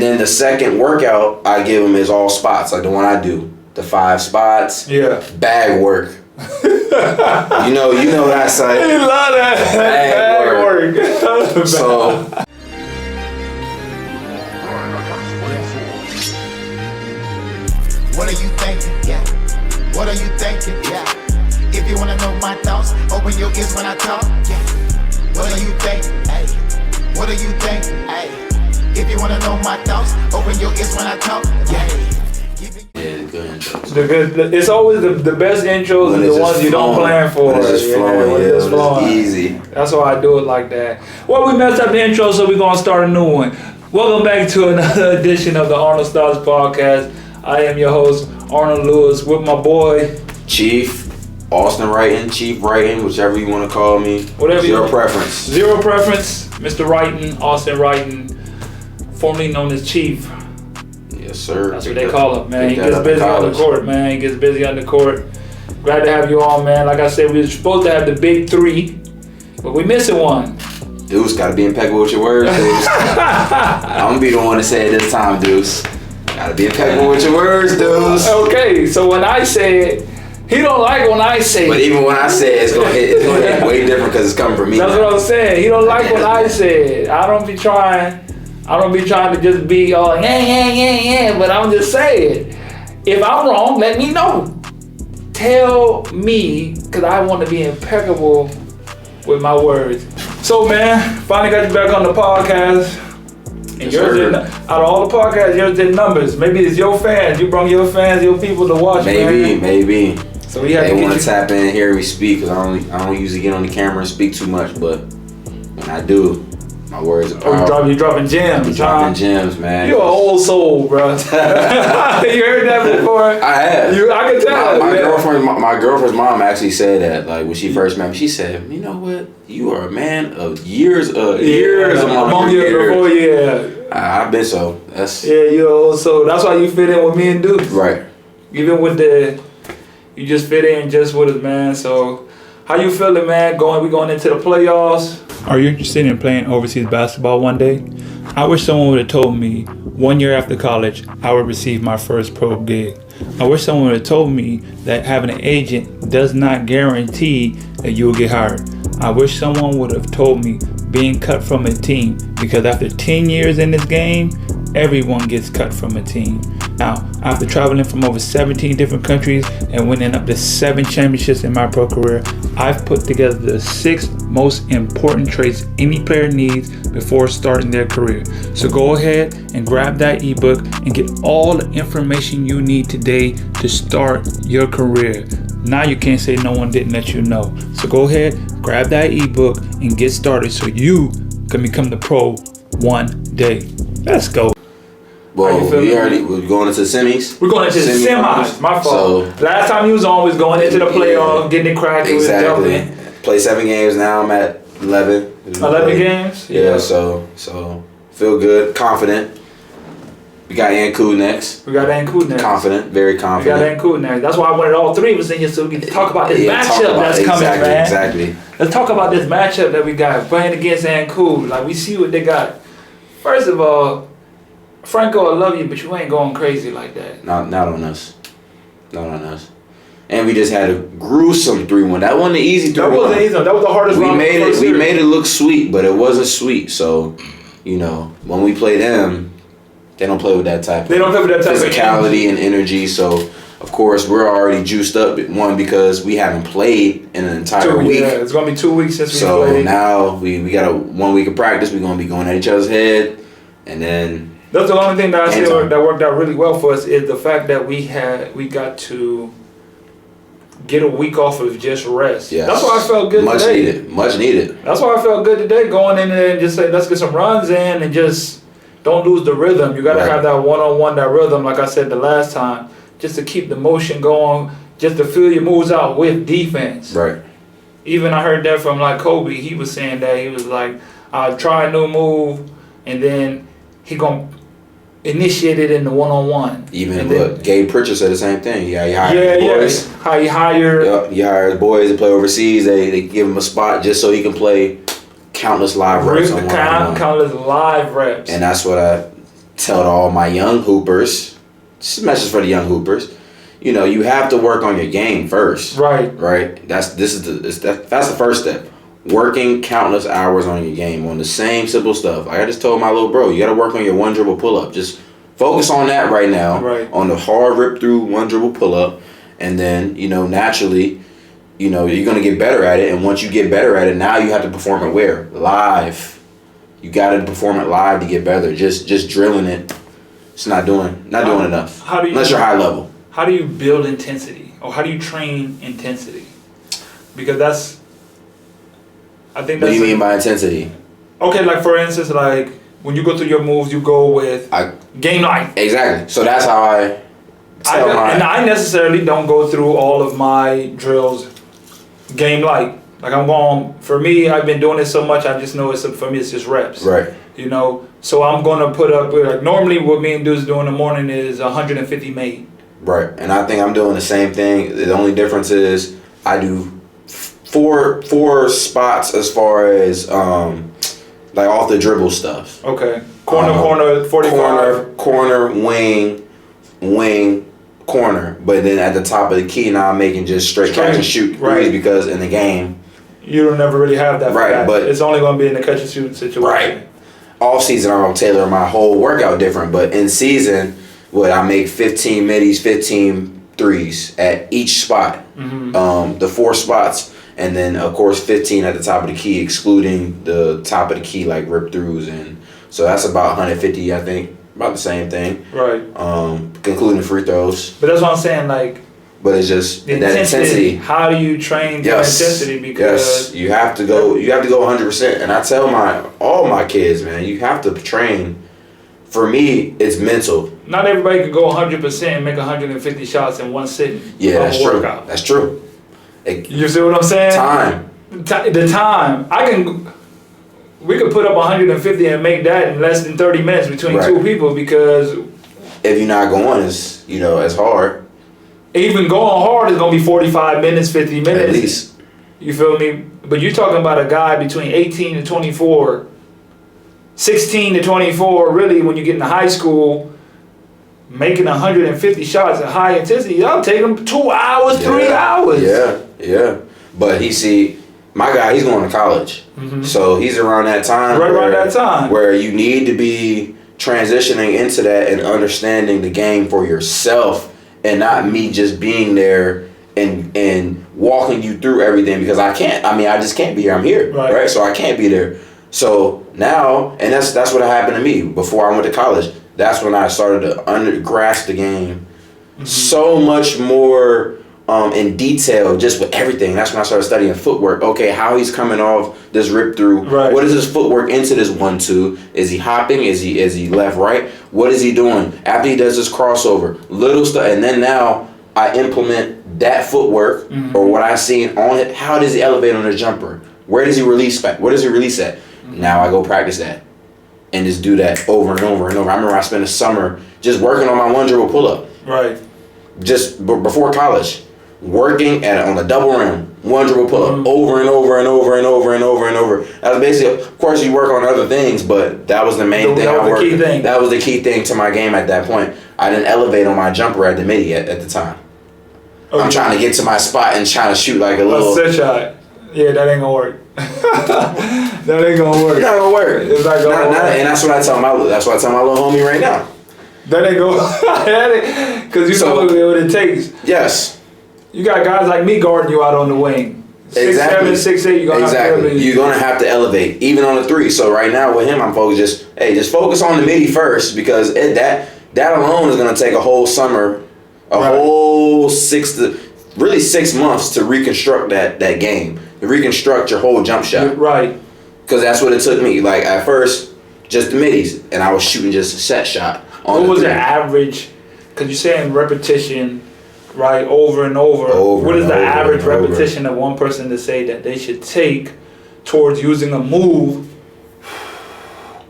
then the second workout I give them is all spots, like the one I do. The 5 spots. Yeah. Bag work. you know that side. You love that. Bag work. So. What are you thinking? Yeah. What are you thinking? Yeah. If you wanna know my thoughts, open your ears when I talk. Yeah. What are you thinking? Hey. What are you thinking? Hey. If you wanna know my thoughts, open your ears when I talk. Yeah. Yeah, good intros. It's always the best intros when and the ones you don't plan for. When it's just flowing, when it's flowing. easy. That's why I do it like that. Well, we messed up the intro, so we're gonna start a new one. Welcome back to another edition of the Arnold Styles Podcast. I am your host, Arnold Lewis, with my boy Chief, Austin Wrighton, Chief Wrighton, whichever you want to call me. Whatever your preference. Zero preference, Mr. Wrighton, Austin Wrighton, formerly known as Chief. Yes, sir. That's what they call him, man. He gets busy on the court, man. He gets busy on the court. Glad to have you on, man. Like I said, we were supposed to have the big 3, but we missing one. Deuce, gotta be impeccable with your words, Deuce. I'm gonna be the one to say it this time, Deuce. Gotta be impeccable with your words, Deuce. Okay, so when I say it, he don't like when I say it. But even when I say it, it's gonna hit way different because it's coming from me. That's what I'm saying. He don't like when I say it. I don't be trying to just be all yeah, but I'm just saying. If I'm wrong, let me know. Tell me, because I want to be impeccable with my words. So, man, finally got you back on the podcast. And Yes, sir. out of all the podcasts, yours did numbers. Maybe it's your fans. You brought your fans, your people to watch, man. Maybe. So we have they to want to tap in and hear me speak because I don't usually get on the camera and speak too much, but when I do, my words are powerful. You dropping gems, I'm dropping gems, man. You're an old soul, bro. You heard that before? I have. I can tell. My girlfriend's mom actually said that, like when she first met me, she said, "You know what? You are a man of years among your years." Before, yeah. I've been so. That's you're old soul. That's why you fit in with me and Duke. right. Even with you just fit in just with us, man. So, how you feeling, man? We going into the playoffs. Are you interested in playing overseas basketball one day? I wish someone would have told me 1 year after college I would receive my first pro gig. I wish someone would have told me that having an agent does not guarantee that you will get hired. I wish someone would have told me being cut from a team, because after 10 years in this game, everyone gets cut from a team. Now, after traveling from over 17 different countries and winning up to 7 championships in my pro career, I've put together the 6 most important traits any player needs before starting their career. So go ahead and grab that ebook and get all the information you need today to start your career. Now you can't say no one didn't let you know. So go ahead, grab that ebook and get started so you can become the pro one day. Let's go. Well, we're going into the semis. We're going into the semis. My fault. So, last time you was on was going into the playoff, getting it cracked. Exactly. Play 7 games now. I'm at 11. 11 games? Yeah. So feel good, confident. We got Anku next. Confident, very confident. We got Anku next. That's why I wanted all 3 of us in here so we can talk about this matchup that's coming, man. Exactly. Let's talk about this matchup that we got playing against Anku. Like, we see what they got. First of all, Franco, I love you, but you ain't going crazy like that. Not on us. Not on us. And we just had a gruesome 3-1. That wasn't the easy 3-1. That wasn't easy. That was the hardest round. We made it look sweet, but it wasn't sweet. So, when we play them, they don't play with that type of physicality and energy. So, of course, we're already juiced up. One, because we haven't played in an entire week. Yeah, it's going to be 2 weeks since we played. So now we got a 1 week of practice. We're going to be going at each other's head. And then... That's the only thing that I see that worked out really well for us is the fact that we got to get a week off of just rest. Yes. That's why I felt good today. Much needed. That's why I felt good today, going in there and just say, let's get some runs in and just don't lose the rhythm. You got to have that one-on-one, that rhythm, like I said the last time, just to keep the motion going, just to feel your moves out with defense. Right. Even I heard that from like Kobe. He was saying that he was like, I'll try a new move and then he going to initiate it in the one-on-one. Gabe Pritchard said the same thing. He hired boys. How he hired. Yep, he hires boys to play overseas. They give him a spot just so he can play countless live reps. Countless live reps. And that's what tell to all my young hoopers, this is a message for the young hoopers, you know, you have to work on your game first. Right? That's the first step. Working countless hours on your game, on the same simple stuff. Like I just told my little bro, you got to work on your one dribble pull up. Just focus on that right now. Right. On the hard rip through one dribble pull up, and then, you know, naturally, you know, you're going to get better at it. And once you get better at it, now you have to perform it where? Live. You got to perform it live to get better. Just drilling it, it's not doing enough. Unless you're high level. How do you build intensity, or how do you train intensity? Because I think that's. What do you mean by intensity? Okay, like for instance, like when you go through your moves, you go with game night. Exactly. So that's how I tell and I necessarily don't go through all of my drills game light. Like I'm going, for me, I've been doing it so much, I just know for me it's just reps. Right. You know, so I'm going to put up, like normally what me and dudes do in the morning is 150 made. Right. And I think I'm doing the same thing. The only difference is I do four spots as far as like off the dribble stuff. Okay. Corner, 45. Corner, wing, corner. But then at the top of the key, now I'm making just straight catch and shoot threes because in the game you don't never really have that. Right, but it's only going to be in the catch and shoot situation. Right. Off season, I'm gonna tailor my whole workout different. But in season, I make 15 middies, 15 threes at each spot. Mm-hmm. The 4 spots, and then of course 15 at the top of the key, excluding the top of the key like rip throughs, and so that's about 150, I think, about the same thing. Right. Including free throws. But that's what I'm saying, like. But it's just the that intensity. How do you train for intensity? Because you have to go 100%. And I tell all my kids, man, you have to train. For me, it's mental. Not everybody can go 100% and make 150 shots in one sitting. Yeah, that's true. Workout. That's true. You see what I'm saying? Time. The time. We could put up 150 and make that in less than 30 minutes between two people, because if you're not going, it's hard. Even going hard is gonna be 45 minutes, 50 minutes. At least. You feel me? But you're talking about a guy between 18 to 24, 16 to 24, really, when you get into high school, making 150 shots at high intensity, I'll take him 2 hours, 3 hours. Yeah. But my guy, he's going to college. Mm-hmm. So he's around that time. Around that time. Where you need to be transitioning into that and understanding the game for yourself, and not me just being there and walking you through everything, because I can't. I mean, I just can't be here. I'm here, right? So I can't be there. So now, and that's what happened to me before I went to college. That's when I started to grasp the game so much more in detail, just with everything. That's when I started studying footwork. Okay, how he's coming off this rip through. Right. What is his footwork into this 1-2? Is he hopping? Is he left, right? What is he doing after he does this crossover? Little stuff. And then now I implement that footwork or what I've seen on it. How does he elevate on his jumper? Where does he release back? Where does he release at? Now I go practice that and just do that over and over and over. I remember I spent a summer just working on my one dribble pull up. Right. Just before college. Working on a double rim, one dribble pull up, over and over and over and over and over and over. That was basically, of course, you work on other things, but that was the main thing. That was the key thing to my game at that point. I didn't elevate on my jumper at the midi at the time. Okay. I'm trying to get to my spot and trying to shoot like a little set shot. Yeah, that ain't gonna work. That ain't gonna work. It's not gonna work. It's not gonna work. And that's what I tell my little homie right now. That ain't gonna. Because you know what it takes. Yes. You got guys like me guarding you out on the wing. 6'7", 6'8", you're gonna have to elevate. You're gonna have to elevate, even on the 3. So right now with him, I'm focused. Just focus on the midi first, because that alone is gonna take a whole summer, whole 6 months to reconstruct that game, to reconstruct your whole jump shot. Right. Because that's what it took me. Like at first, just the middies, and I was shooting just a set shot. What was the average? Because you're saying repetition. Right, over and over. What is the average repetition of one person to say that they should take towards using a move?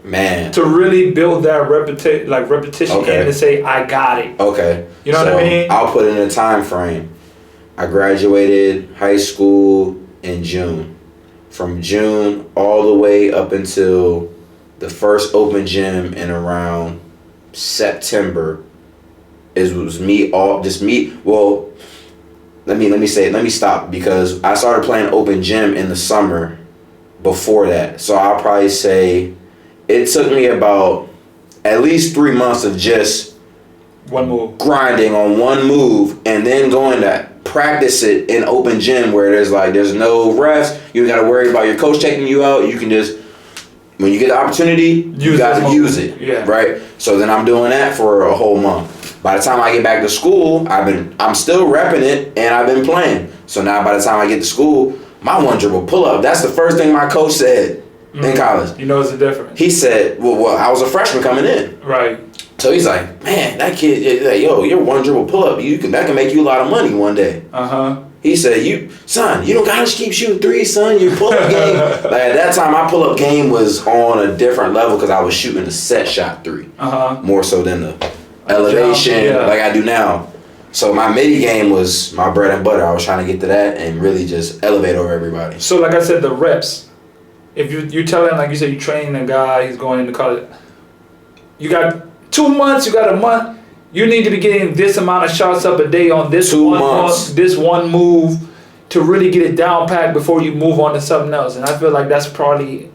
Man. To really build that repetition and to say, I got it. Okay. You know what I mean? I'll put it in a time frame. I graduated high school in June. From June all the way up until the first open gym in around September. Was me all just me. Well, let me stop because I started playing open gym in the summer. Before that, so I'll probably say it took me about at least 3 months of just one move, grinding on one move, and then going to practice it in open gym where there's no refs. You got to worry about your coach taking you out. You can just, when you get the opportunity, you got to use it. Yeah. Right. So then I'm doing that for a whole month. By the time I get back to school, I'm still repping it and I've been playing. So now by the time I get to school, my one dribble pull up. That's the first thing my coach said in college. You know it's a difference. He said, well, I was a freshman coming in. Right. So he's like, man, that kid, like, yo, your one dribble pull up, that can make you a lot of money one day. He said, you don't gotta keep shooting threes, son. Your pull up game. Like at that time, my pull up game was on a different level because I was shooting a set shot three, more so than the elevation like I do now. So my midi game was my bread and butter. I was trying to get to that and really just elevate over everybody. So like I said, the reps. If you tell him, like you said, you train a guy, he's going into college. You got 2 months, you got a month. You need to be getting this amount of shots up a day on this one move to really get it down packed before you move on to something else. And I feel like that's probably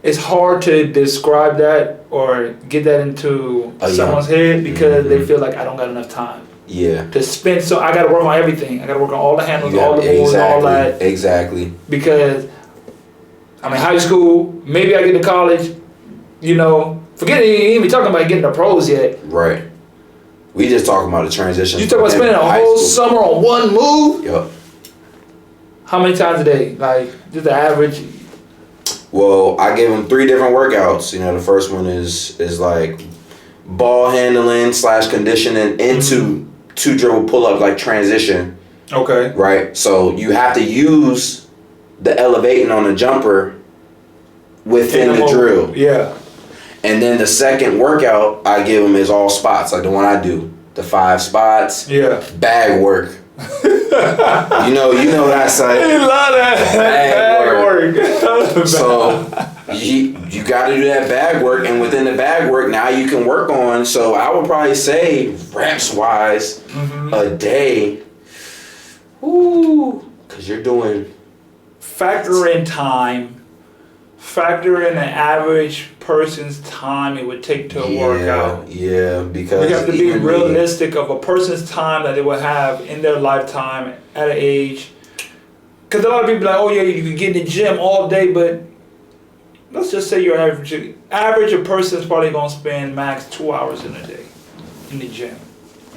it's hard to describe that or get that into someone's head because they feel like I don't got enough time. Yeah. To spend, so I got to work on everything. I got to work on all the handles, all the moves, all that. Exactly. Because, I mean, high school, maybe I get to college, forget even talking about getting the pros yet. Right. We just talking about the transition. You talking about spending a whole summer on one move? Yup. How many times a day? Like, just the average? Well, I gave them 3 different workouts. The first one is like ball handling / conditioning into 2 dribble pull-ups, like transition. Okay. Right? So you have to use the elevating on the jumper within the drill. Yeah. And then the second workout I give them is all spots, like the one I do. The 5 spots. Yeah. Bag work. you know that side. You love that. Bag work. So you got to do that bag work, and within the bag work, now you can work on. So I would probably say reps wise, a day. Ooh, because you're doing. Factor in time. Factor in an average person's time it would take to work out. Yeah, because we have to be realistic of a person's time that they will have in their lifetime at an age. Because a lot of people are like, oh yeah, you can get in the gym all day, but let's just say your average a person is probably going to spend max 2 hours in a day in the gym.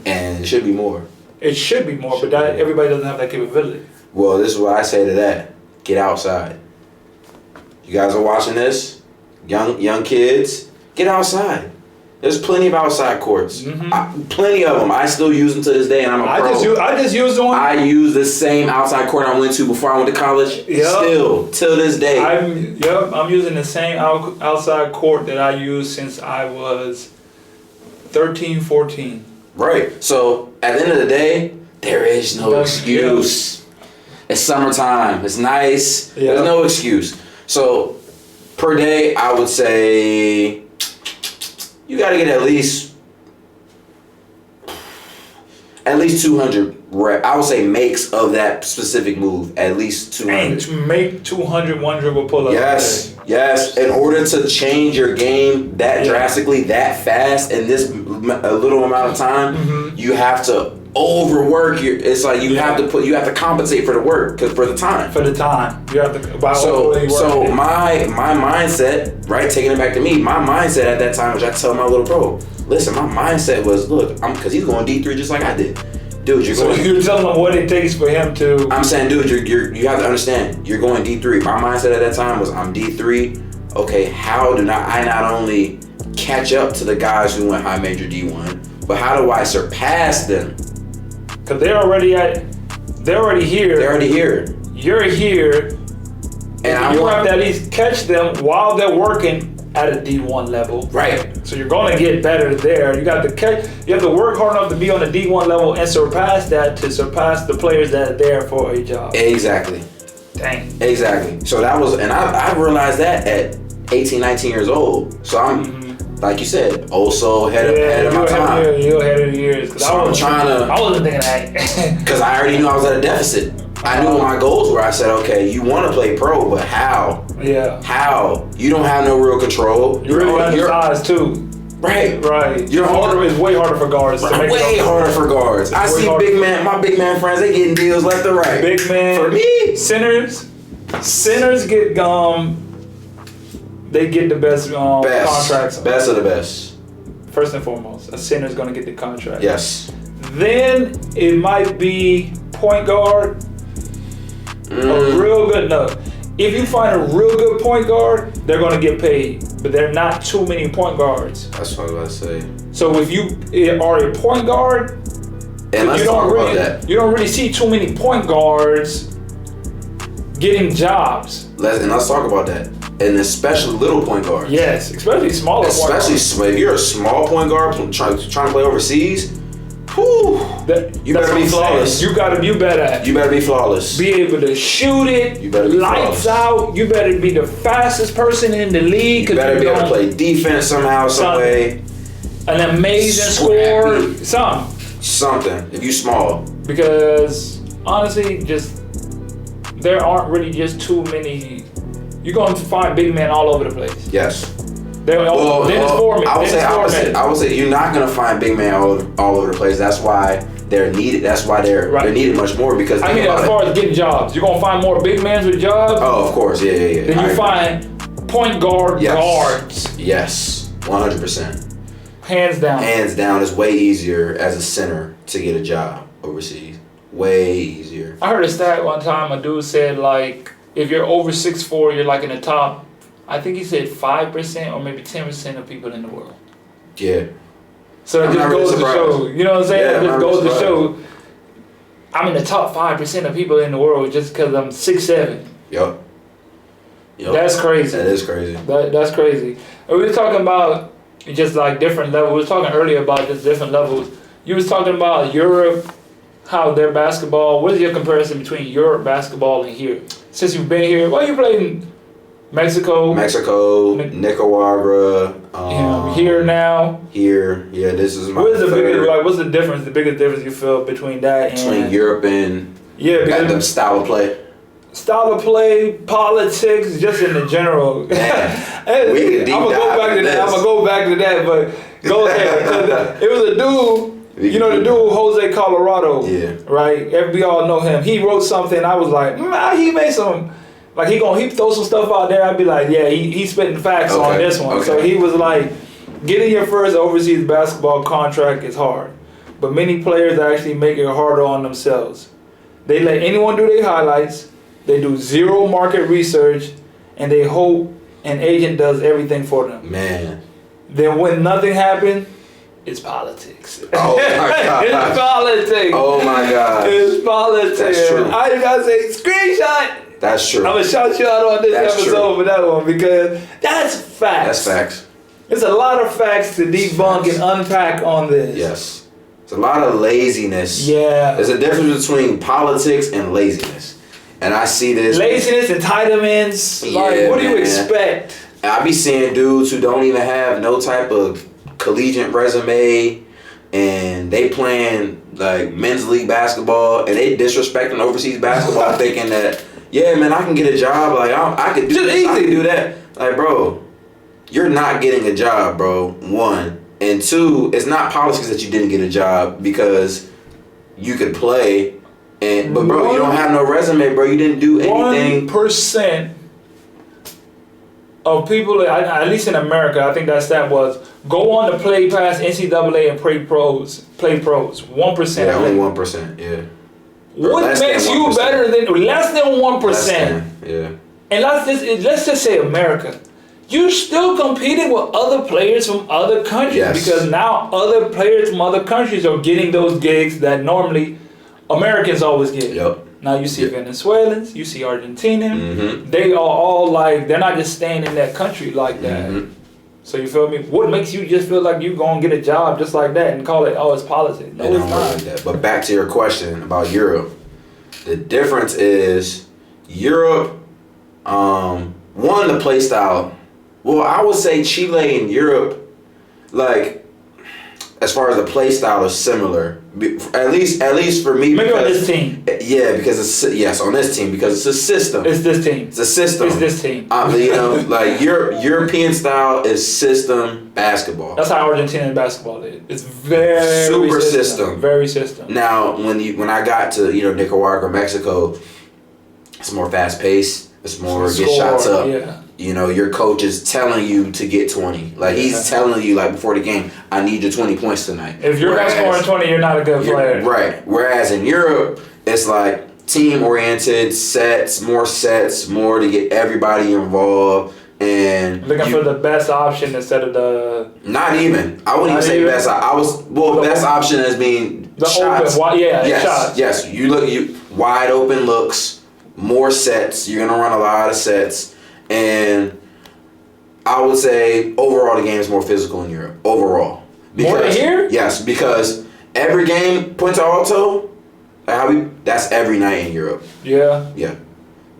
And it should be more. It should be more, but everybody doesn't have that capability. Well, this is what I say to that. Get outside. You guys are watching this, young kids, get outside. There's plenty of outside courts. Plenty of them. I still use them to this day, and I'm a pro. I just used one. I use the same outside court I went to before I went to college. Yep. Still, till this day. I'm using the same outside court that I used since I was 13, 14. Right. So, at the end of the day, there is no excuse. It's summertime. It's nice. There's no excuse. So, per day, I would say you got to get at least 200 reps. I would say makes of that specific move. At least 200. And to make 200 one dribble pull-ups. Yes. In order to change your game that drastically, that fast, in this a little amount of time, you have to overwork it's like you have to compensate for the work for the time you have to so my mindset, right, taking it back to me, my mindset at that time, which I tell my little bro, listen, my mindset was, look, because he's going D3 just like I did, dude. You're telling him what it takes for him to. I'm saying, dude, you have to understand, you're going D3. My mindset at that time was, I'm D3. Okay, how do I not only catch up to the guys who went high major D1, but how do I surpass them? Because they're already here. They're already here. You're here. And you have to at least catch them while they're working at a D1 level. Right. So you're going to get better there. You have to work hard enough to be on the D1 level and surpass that to surpass the players that are there for a job. Exactly. Dang. Exactly. So that was, and I realized that at 18, 19 years old. So I'm like you said, also ahead of my time. You're ahead of the years. So I'm trying to. I wasn't thinking that. Because I already knew I was at a deficit. I knew what my goals were. I said, okay, you want to play pro, but how? Yeah. How? You don't have no real control. You're really undersized too. Right. It's way harder for guards. Way harder for guards. I see my big man friends, they getting deals left and right. Big man. For me, centers get they get the best contracts. Best of the best. First and foremost, a center's gonna get the contract. Yes. Then it might be point guard. A real good if you find a real good point guard, they're gonna get paid. But there are not too many point guards. That's what I was about to say. So if you are a point guard, and let's talk about that. You don't really see too many point guards getting jobs. Let's talk about that. And especially little point guards. Yes, especially smaller point guards. Especially if you're a small point guard trying to play overseas, you better be flawless. You better be flawless. Be able to shoot it. You better be lights flawless. Out. You better be the fastest person in the league. You better be able to play defense somehow, some way. An amazing score. Something. If you small. Because honestly, there aren't really just too many. You're going to find big men all over the place. Yes. I would say you're not gonna find big man all over the place. That's why they're needed. That's why they're needed much more because as far as getting jobs, you're gonna find more big men with jobs. Oh, of course, yeah. Then you find point guard guards. Yes, 100%. Hands down, it's way easier as a center to get a job overseas. Way easier. I heard a stat one time. A dude said if you're over 6'4", you're in the top. I think he said 5% or maybe 10% of people in the world. Yeah. So it just goes to show. You know what I'm saying? Yeah, it just goes to show. I'm in the top 5% of people in the world just because I'm 6'7". Yep. That's crazy. That is crazy. That's crazy. And we were talking about just different levels. We were talking earlier about just different levels. You was talking about Europe, how their basketball. What is your comparison between Europe basketball and here? Since you've been here, you played in Mexico, Nicaragua. Here now. Here, yeah. This is my. What's the difference? The biggest difference you feel between that and Europe and the style of play. Style of play, politics, just in the general. Man, we can deep I'm gonna go back to that, but go ahead. It was a dude. The dude Jose Colorado. Yeah. Right. We all know him. He wrote something. I was like, he made some. He throw some stuff out there. I'd be like, yeah, he's spitting facts on this one. Okay. So he was like, getting your first overseas basketball contract is hard, but many players actually make it harder on themselves. They let anyone do their highlights. They do zero market research, and they hope an agent does everything for them. Man. Then when nothing happened, it's politics. Oh my God. It's politics. Oh my God. It's politics. That's true. I just gotta say, screenshot. That's true. I'm gonna shout you out on this episode for that one because that's facts. That's facts. There's a lot of facts to debunk and unpack on this. Yes. It's a lot of laziness. Yeah. There's a difference between politics and laziness. And I see this. Laziness, entitlements. Yeah, what do you expect? I be seeing dudes who don't even have no type of collegiate resume, and they playing men's league basketball, and they disrespecting overseas basketball, thinking that, yeah, man, I can get a job. I could do this. I can do that. Bro, you're not getting a job, bro. One. And two, it's not politics that you didn't get a job because you could play. But bro, you don't have no resume, bro. You didn't do anything. 1% of people, at least in America, I think that stat was, go on to play past NCAA and play pros. 1%. Yeah, only 1%. Yeah. What makes you better than less than 1%? Yeah. And let's just say America. You're still competing with other players from other countries because now other players from other countries are getting those gigs that normally Americans always get. Yep. Now you see Venezuelans, you see Argentinians. Mm-hmm. They are all they're not just staying in that country like that. Mm-hmm. So you feel me? What makes you just feel like you gonna get a job just like that and call it, it's politics? No, it's not. Like that. But back to your question about Europe. The difference is Europe, one, the play style. Well, I would say Chile and Europe, like, as far as the play style is similar. At least for me. Maybe on this team. Yeah, because it's on this team because it's a system. It's this team. It's a system. It's this team. You know, like European style is system basketball. That's how Argentinian basketball is. It's very super system. Very system. Now, when I got to Nicaragua or Mexico, it's more fast paced. It's more get shots up. Yeah. You know, your coach is telling you to get 20. Like, he's telling you, like, before the game, I need your 20 points tonight. If you're not scoring 20, you're not a good player. Right. Whereas in Europe, it's like team-oriented, more sets, more to get everybody involved. And looking for the best option instead of the... Not even. I wouldn't even say best. Best option as being the shots. Open, shots. Yes. You wide open looks, more sets. You're going to run a lot of sets. And I would say overall the game is more physical in Europe. Overall. More than here? Yes, because every game, Punta Alto, that's every night in Europe. Yeah. Yeah.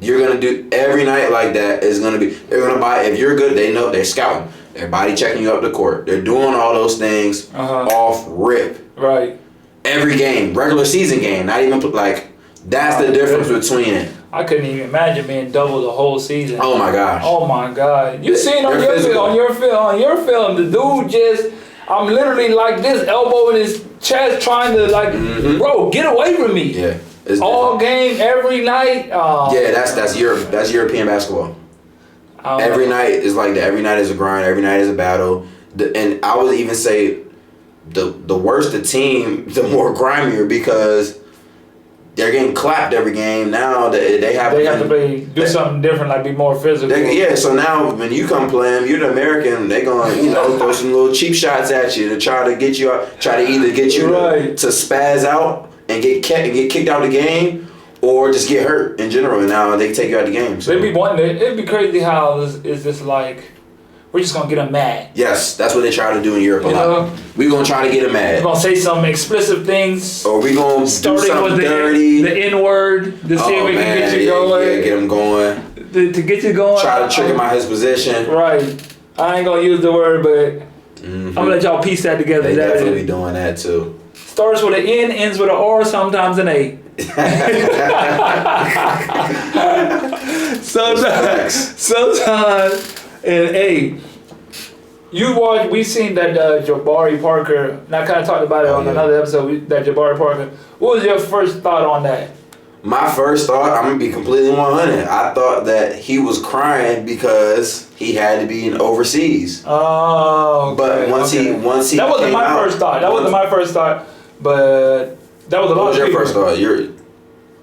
You're going to do every night like that is going to be, they're going to buy, if you're good, they know they're scouting. They're body checking you up the court. They're doing all those things off rip. Right. Every game, regular season game, not even like, that's the difference between it. I couldn't even imagine being double the whole season. Oh my gosh. Oh my God. You seen on your film, the dude just, I'm literally like this, elbow in his chest trying to like, bro, get away from me. Yeah. All game, every night. Yeah, that's Europe. That's European basketball. Every night is like that. Every night is a grind. Every night is a battle. And I would even say the worse the team, the more grimier because they're getting clapped every game now. They have to do something different, like be more physical. So now when you come play them, you're the American. They're going to throw some little cheap shots at you to try to get you out, try to either get you to spaz out and get kicked out of the game, or just get hurt in general. And now they take you out of the game. So. It'd be crazy how is this like. We're just going to get them mad. Yes, that's what they try to do in Europe a lot. We're going to try to get them mad. We're going to say some explicit things. Or we're going to do something dirty. The N-word to see if we can get you going. Yeah, get them going. To get you going. Try to trick him out his position. Right. I ain't going to use the word, but I'm going to let y'all piece that together. They definitely be doing that too. Starts with an N, ends with an R, sometimes an A. Sometimes an A. We seen that Jabari Parker, and I kind of talked about it on another episode, that Jabari Parker. What was your first thought on that? My first thought, I'm going to be completely 100. I thought that he was crying because he had to be in overseas. Oh, okay. But once he that wasn't my first thought. That wasn't my first thought, but that was a lot of people. What was your first thought?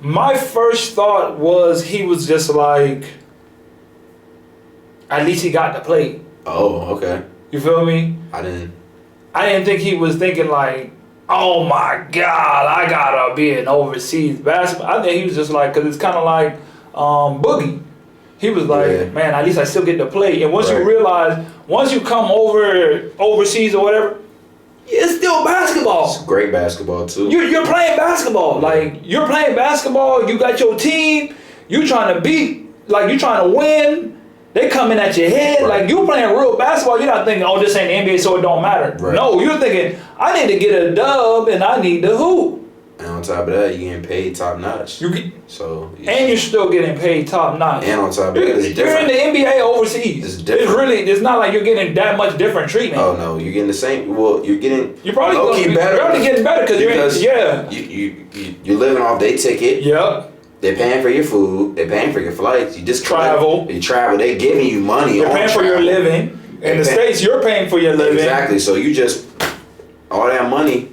My first thought was he was just like, at least he got to play. Oh, okay. You feel me? I didn't think he was thinking like, oh my God, I gotta be in overseas basketball. I think he was just like, because it's kind of like Boogie. He was like, man, at least I still get to play. And once you realize, once you come overseas or whatever, it's still basketball. It's great basketball too. You're playing basketball. Like, you're playing basketball. You got your team. You trying to beat. Like, you trying to win. They coming at your head. Like, you playing real basketball. You're not thinking, oh, this ain't the NBA, so it don't matter. Right. No, you're thinking, I need to get a dub and I need to hoop. And on top of that, you're getting paid top notch. And you're still getting paid top notch. And on top of that, it's different. You're in the NBA overseas. It's different. It's not like you're getting that much different treatment. Oh no, you're getting the same. Well, you're probably low-key better. You're probably getting better because you're living off their ticket. Yep. They're paying for your food. They're paying for your flights. You just travel. You travel. They're giving you money. They're paying for your living. In the States, you're paying for your living. Exactly. So you just all that money,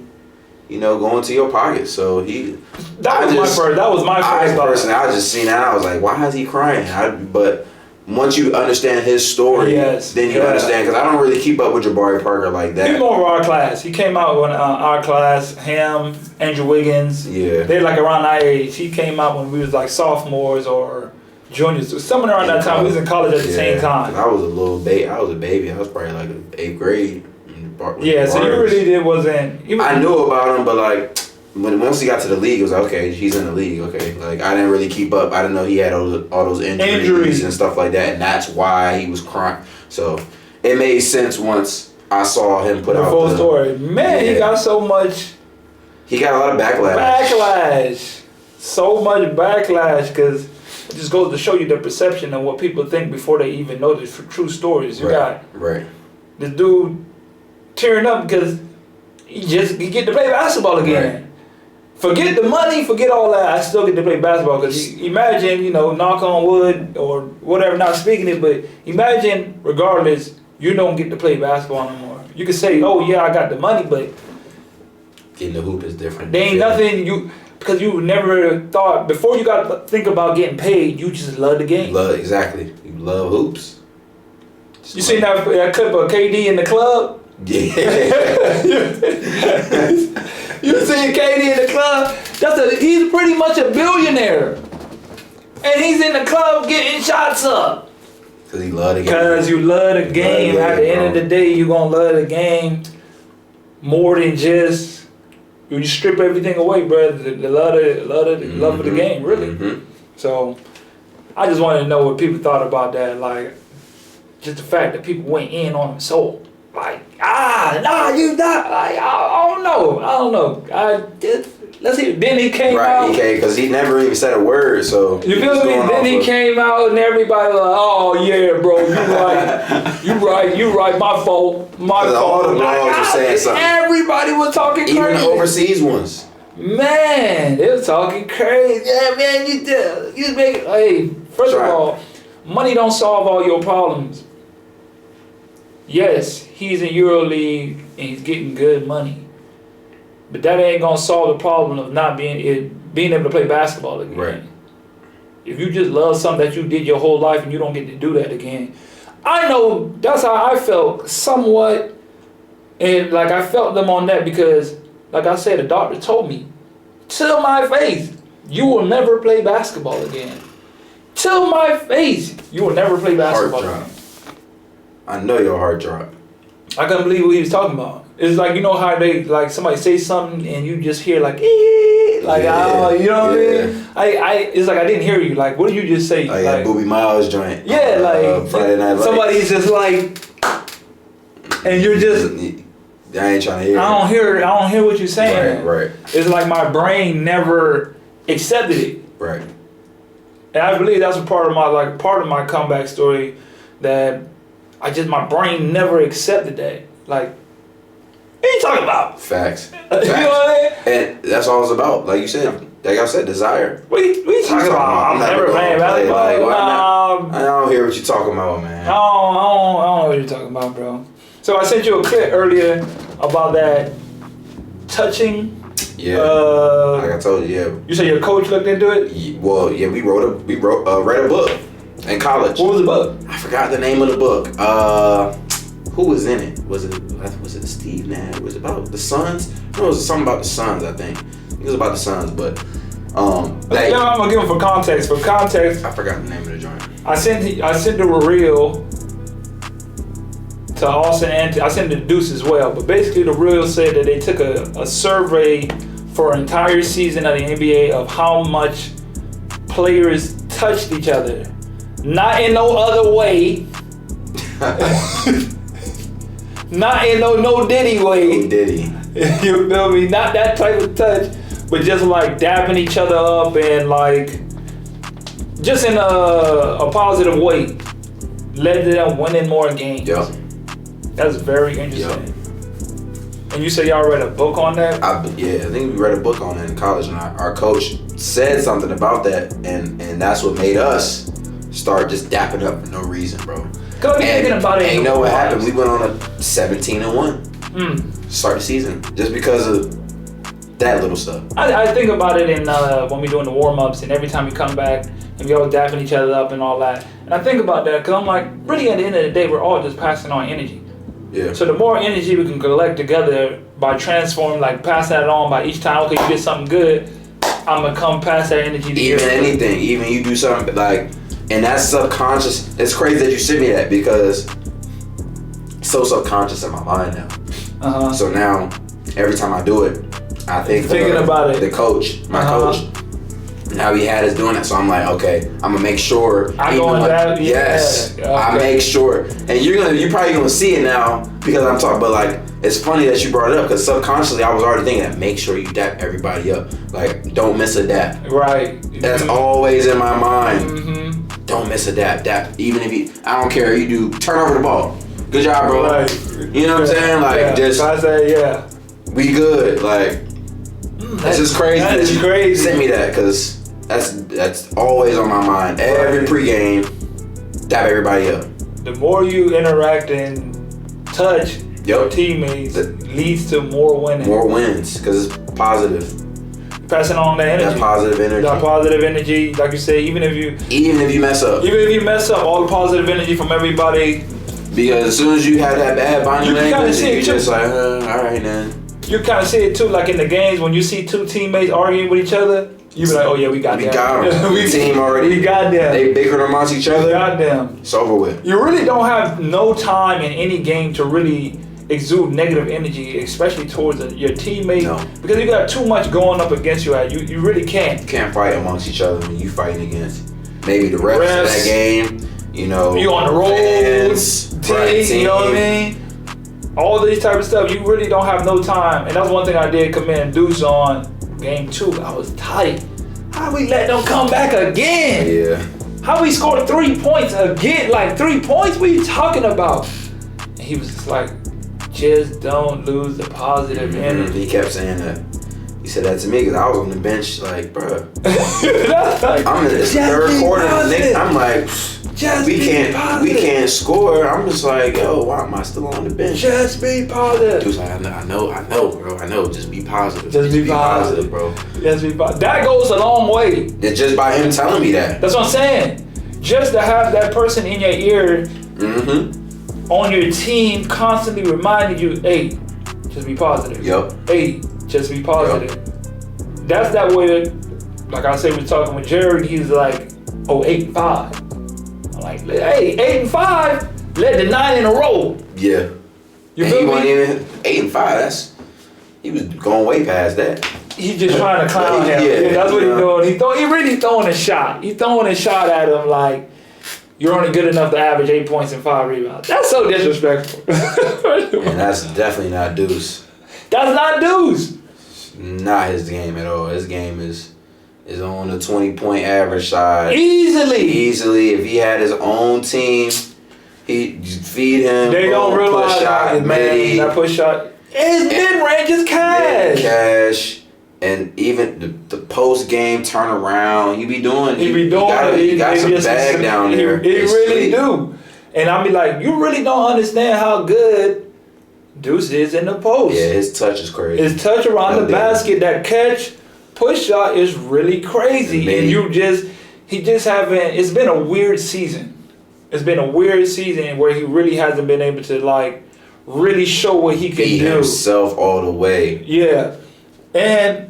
going to your pocket. So That was my first thought. Personally, I just seen that. I was like, why is he crying? But once you understand his story, then you understand. Because I don't really keep up with Jabari Parker like that. He's more of our class. He came out when our class, him, Andrew Wiggins. Yeah. They're like around our age. He came out when we was like sophomores or juniors. Somewhere around that time. We was in college at the same time. I was a little baby. I was a baby. I was probably like in 8th grade. So you really wasn't. I knew about him, but like once he got to the league, it was like, okay, he's in the league. Okay, like I didn't really keep up. I didn't know he had all those injuries and stuff like that, and that's why he was crying. So it made sense once I saw him put the out full story. Man, he got so much. He got a lot of backlash. So much backlash because it just goes to show you the perception of what people think before they even know the true stories. You got this dude tearing up because he get to play basketball again. Right. Forget the money, forget all that. I still get to play basketball because imagine, knock on wood or whatever, not speaking it, but imagine regardless, you don't get to play basketball anymore. You can say, oh yeah, I got the money, but getting the hoop is different. There ain't nothing because you never thought, before you got to think about getting paid, you just love the game. Exactly. You love hoops. You seen that clip of KD in the club? Yeah. You seen KD in the club? He's pretty much a billionaire. And he's in the club getting shots up. Because he love the game. Because you love the game. At the end of the day, you're going to love the game more than just, you strip everything away, bro. The love of the game, really. Mm-hmm. So, I just wanted to know what people thought about that. Like, just the fact that people went in on him so. Like, you not. Like, I don't know. Let's see. Then he came out. Right, because he never even said a word, so. You feel me? Then he came out and everybody was like, oh, yeah, bro, you right, my fault. All the blogs were saying something. Everybody was talking crazy. Even the overseas ones. Man, they were talking crazy. Yeah, man, you make, hey, first of all, money don't solve all your problems. Yes, he's in EuroLeague and he's getting good money, but that ain't gonna solve the problem of not being able to play basketball again. Right. If you just love something that you did your whole life and you don't get to do that again, I know that's how I felt somewhat, and like I felt them on that because, like I said, the doctor told me, to my face, you will never play basketball again. To my face, you will never play basketball again. I know your heart dropped. I couldn't believe what he was talking about. It's like, you know how they, like, somebody say something and you just hear like, you know what I mean? It's like I didn't hear you. Like, what did you just say? Like Booby Miles joint. Yeah, like Friday Night Lights. Somebody's just like, and you're just. I ain't trying to hear. I don't hear what you're saying. Right. It's like my brain never accepted it. Right. And I believe that's a part of my comeback story that. My brain never accepted that. Like, what are you talking about? Facts. You know what I mean? And that's all it's about. Like you said, desire. What are you talking about? I'm never playing basketball. I don't hear what you're talking about, man. I don't know what you're talking about, bro. So I sent you a clip earlier about that touching. Yeah. Like I told you, yeah. You said your coach looked into it? Yeah, we read a book. In college. What was the book? I forgot the name of the book. Who was in it? Was it Steve Nash? Was it about the Suns? No, it was something about the Suns, I think. It was about the Suns, but I'm gonna give them for context. For context, I forgot the name of the joint. I sent the reel to Austin and I sent the Deuce as well. But basically, the reel said that they took a survey for an entire season of the NBA of how much players touched each other. Not in no other way. Not in no Diddy way. No Diddy. You feel me? Not that type of touch, but just like dapping each other up and like just in a positive way. Led to them winning more games. Yep. That's very interesting. Yep. And you said y'all read a book on that? I think we read a book on it in college, and our coach said something about that, and that's what made us start just dapping up for no reason, bro. Go be thinking about it. And you know what happened? We went on a 17-1 start the season just because of that little stuff. I think about it in when we're doing the warm-ups and every time we come back and we all dapping each other up and all that. And I think about that because I'm like, really at the end of the day, we're all just passing on energy. Yeah. So the more energy we can collect together by transforming, like passing that on by each time, okay, you did something good, I'm going to come pass that energy to you. Even you do something like, and that's subconscious. It's crazy that you sent me that because it's so subconscious in my mind now. So now, every time I do it, I think about it. The coach, my coach. Now he had us doing that, so I'm like, okay, I'm gonna make sure. I make sure, and you're probably gonna see it now because I'm talking. But like, it's funny that you brought it up because subconsciously I was already thinking that. Make sure you dap everybody up. Like, don't miss a dap. Right. That's always in my mind. Mm-hmm. Don't miss a dap. Even if I don't care. You do turn over the ball. Good job, bro. Right. You know what I'm saying? Like, just I say, we good. Like, that's just crazy. That's crazy. Send me that because that's always on my mind. Every pregame, dap everybody up. The more you interact and touch your teammates, leads to more winning. More wins because it's positive. Passing on that energy. That positive energy. That positive energy, like you say, even if you mess up. Even if you mess up, all the positive energy from everybody. Because as soon as you have that bad body language, you're just like, all right, then. You kind of see it too, like in the games when you see two teammates arguing with each other. You be like, oh yeah, we got them. We team already. We got them. They bickered amongst each other. We got them. It's over with. You really don't have no time in any game to really exude negative energy, especially towards your teammate. No. Because you got too much going up against you. You really can't. You can't fight amongst each other when you fighting against maybe the refs of that game. You know, you on the road, team, you know what I mean? All these type of stuff, you really don't have no time. And that's one thing I did commend Deuce on game 2. I was tight. How we let them come back again? Yeah. How we scored 3 points again? Like 3 points? What are you talking about? And he was just like, just don't lose the positive energy. He kept saying that. He said that to me because I was on the bench like, bro. It's the third quarter. I'm like, we can't score. I'm just like, yo, why am I still on the bench? Just be positive. Dude's like, I know, bro. I know. Just be positive. Just be positive, bro. Just be positive. That goes a long way. It's just by him telling me that. That's what I'm saying. Just to have that person in your ear, on your team, constantly reminding you, hey, just be positive. Yep. Hey, just be positive. Yep. That's that way. Like I said, we're talking with Jared. He's like, 8-5. I'm like, hey, 8-5. Led the 9 in a row. Yeah. You feel me? He wasn't even 8-5. He was going way past that. He's just trying to clown him. Yeah, that's what he's doing. He really throwing a shot. He's throwing a shot at him like, you're only good enough to average 8 points and 5 rebounds. That's so disrespectful. And that's definitely not Deuce. That's not Deuce. Not his game at all. His game is on the 20-point average side. Easily. If he had his own team, he'd feed him. They don't realize push shot, that push shot. His mid-range is cash. And even the post-game turnaround, he got some bag down there. He really do. And I be like, you really don't understand how good Deuce is in the post. Yeah, his touch is crazy. His touch around the basket, that catch, push shot is really crazy. And it's been a weird season. It's been a weird season where he really hasn't been able to like really show what he can do. Himself all the way. Yeah. And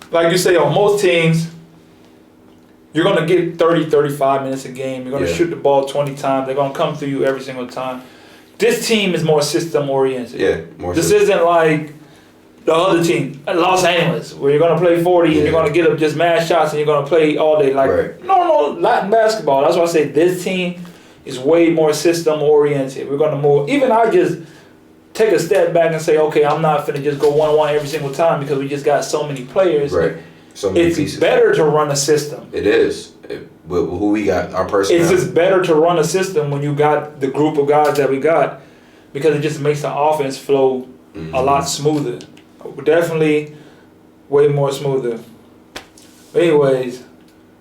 like you say, on most teams, you're going to get 30, 35 minutes a game. You're going to shoot the ball 20 times. They're going to come through you every single time. This team is more system-oriented. Yeah, more This isn't like the other team, Los Angeles, where you're going to play 40 and you're going to get up just mad shots and you're going to play all day. Like normal Latin basketball. That's why I say this team is way more system-oriented. We're going to move. Even I just take a step back and say, okay, I'm not finna just go 1-1 every single time because we just got so many players. Right. So many it's pieces. Better to run a system. It is. With who we got, our personnel. It's just better to run a system when you got the group of guys that we got because it just makes the offense flow a lot smoother. Definitely way more smoother. But anyways,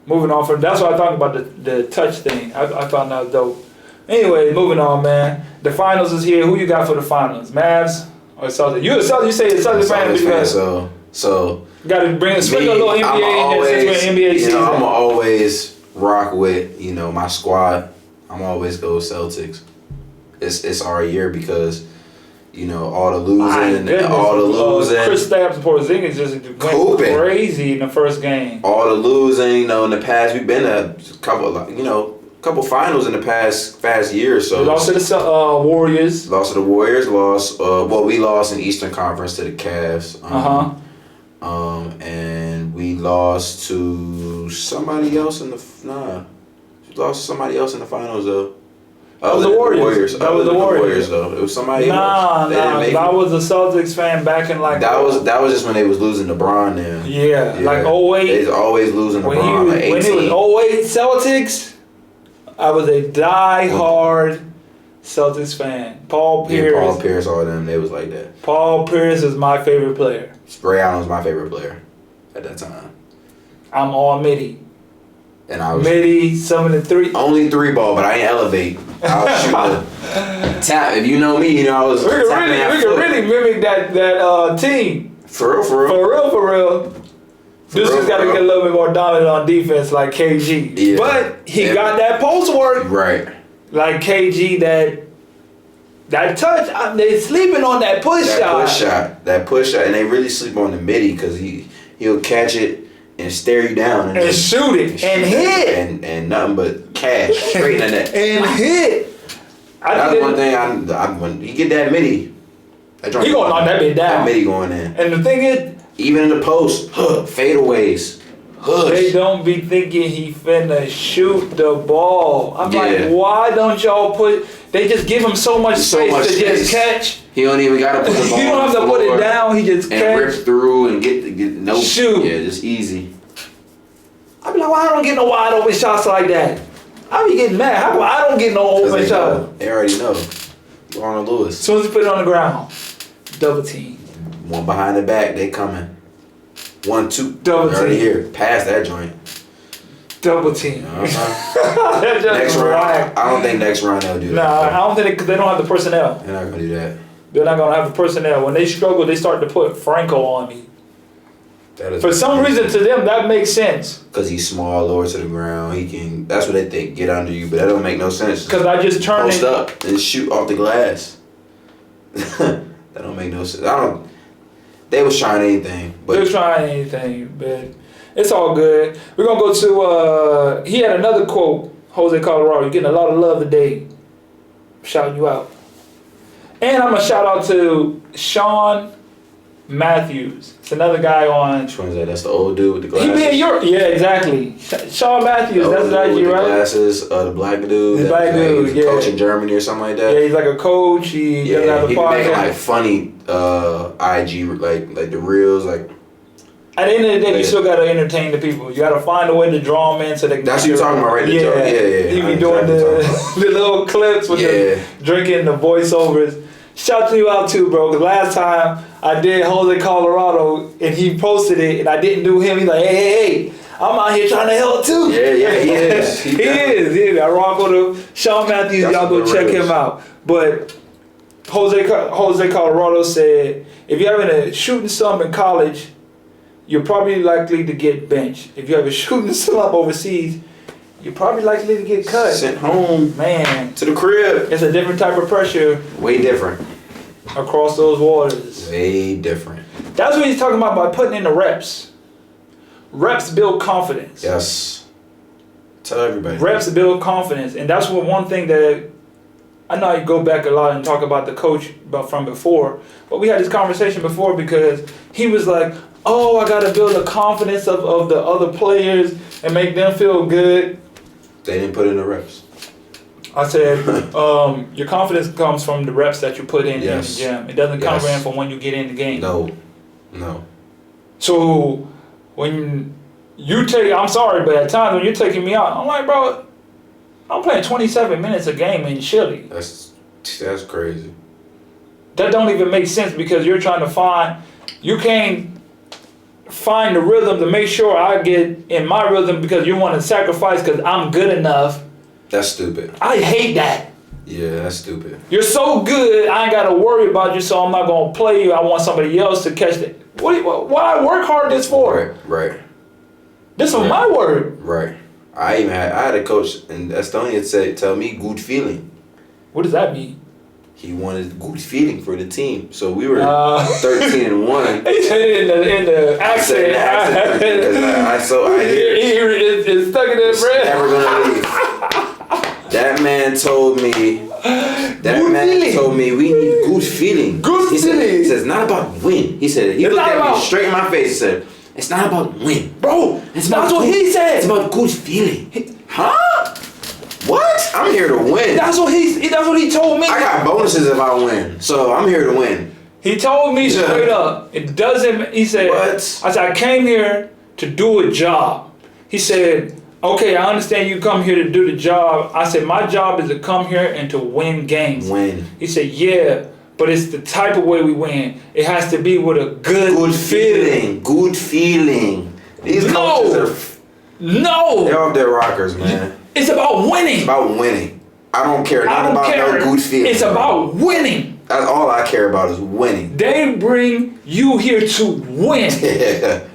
moving on from that's what I talked about the touch thing. I found that dope. Anyway, moving on, man. The finals is here. Who you got for the finals? Mavs or Celtics? You say the Celtics fan. So got to sprinkle a little NBA in there since we're in NBA season. I'm gonna always rock with my squad. I'm always go Celtics. It's our year because all the losing, Kristaps Porzingis just went crazy in the first game. All the losing, in the past we've been a couple finals in the past year or so. We lost to the Warriors. Lost to the Warriors. We lost in Eastern Conference to the Cavs. And We lost to somebody else in the We lost to somebody else in the finals though. That was the Warriors. That was the Warriors though. It was somebody else. Nah. That was a Celtics fan back in like. That was just when they was losing LeBron then. Yeah. Like 08. They was always losing LeBron. When it was 08 Celtics, I was a die-hard Celtics fan. Paul Pierce, all them, they was like that. Paul Pierce is my favorite player. Ray Allen was my favorite player at that time. I'm all Mitty. And I was Mitty, some of the three. Only 3-ball, but I ain't elevate. I was shooting tap. If you know me, you know I was. We can really mimic that team. For real. This just got to get a little bit more dominant on defense, like KG. Yeah. But he got that post work. Right. Like KG, that touch. They sleeping on that push shot. That push shot, and they really sleep on the midi because he'll catch it and stare you down and shoot it and hit and nothing but cash straight in the net and hit. That's one thing. When he get that midi, he gonna knock that bit down. That midi going in. And the thing is, even in the post, fadeaways. They don't be thinking he finna shoot the ball. I'm like, why don't y'all put? They just give him so much space to just catch. He don't even gotta put the ball. You don't have to put it down. He just and rip through and get no shoot. Yeah, just easy. I be like, why I don't get no wide open shots like that? I be getting mad. How come I don't get no open shot? They already know. Arnold Lewis. As soon as you put it on the ground, double team. One behind the back, they coming. 1, 2. Double team. Already here. Pass that joint. Double team. Next round. I don't think next round they'll do that. Nah, I don't think because they don't have the personnel. They're not gonna do that. They're not gonna have the personnel. When they struggle, they start to put Franco on me. For some reason, to them, that makes sense. Because he's small, lower to the ground. He can. That's what they think. Get under you, but that don't make no sense. Because I just turned post up and shoot off the glass. That don't make no sense. They was trying anything. But they was trying anything, but it's all good. We're gonna go to. He had another quote. Jose Colorado, you're getting a lot of love today. I'm shouting you out. And I'm gonna shout out to Sean Matthews. It's another guy on. Which one is that? That's the old dude with the glasses. He be in Europe. Yeah, exactly. Sean Matthews. That's the IG, right? Glasses. The black dude. The black dude. Yeah. Coach in Germany or something like that. Yeah, he's like a coach. He doesn't have a he podcast. He making like funny IG like the reels like. At the end of the day, you still gotta entertain the people. You gotta find a way to draw them in so they can. That's what you're talking about, right? Yeah. He be doing the little clips with the drinking, the voiceovers. Shout you out too, bro. Cause last time I did Jose Colorado and he posted it and I didn't do him. He's like, hey, I'm out here trying to help too. Yeah, he is. He is. I rock with Sean Matthews. Y'all go check him out. But Jose Colorado said, if you're having a shooting slump in college, you're probably likely to get benched. If you have a shooting slump overseas, you're probably likely to get cut. Sent home. Man. To the crib. It's a different type of pressure. Way different. Across those waters. Way different. That's what he's talking about by putting in the reps. Reps build confidence. Yes. Tell everybody. Reps build confidence. And that's one thing that I know I go back a lot and talk about the coach from before. But we had this conversation before because he was like, oh, I got to build the confidence of the other players and make them feel good. They didn't put in the reps. I said, your confidence comes from the reps that you put in the gym. It doesn't come in from when you get in the game. No. So when you I'm sorry, but at times when you're taking me out, I'm like, bro, I'm playing 27 minutes a game in Chile. That's crazy. That don't even make sense because you're trying to you can't find the rhythm to make sure I get in my rhythm because you want to sacrifice because I'm good enough. That's stupid. I hate that. Yeah, that's stupid. You're so good, I ain't got to worry about you, so I'm not going to play you. I want somebody else to catch it. Why I work hard this for? Right. This was my work. Right. I had a coach in Estonia tell me good feeling. What does that mean? He wanted good feeling for the team. So we were 13-1. He said it in the accent. It's stuck in his brain. Never gonna leave. That man told me. We need good feeling. Good feeling. He says not about win. He said he looked at me straight in my face and said, It's not about win. Bro, It's about that's what he said. It's about good feeling. Huh? What? I'm here to win. That's what he told me. I got bonuses if I win. So I'm here to win. He told me straight up, it doesn't, he said, What? I said, I came here to do a job. He said, okay, I understand you come here to do the job. I said, my job is to come here and to win games. Win. He said, yeah, but it's the type of way we win. It has to be with a good feeling. Good feeling. These coaches are... No. They're off their rockers, man. It's about winning. It's about winning. I don't care nothing about no good feeling. It's about winning. That's all I care about is winning. They bring you here to win. Yeah.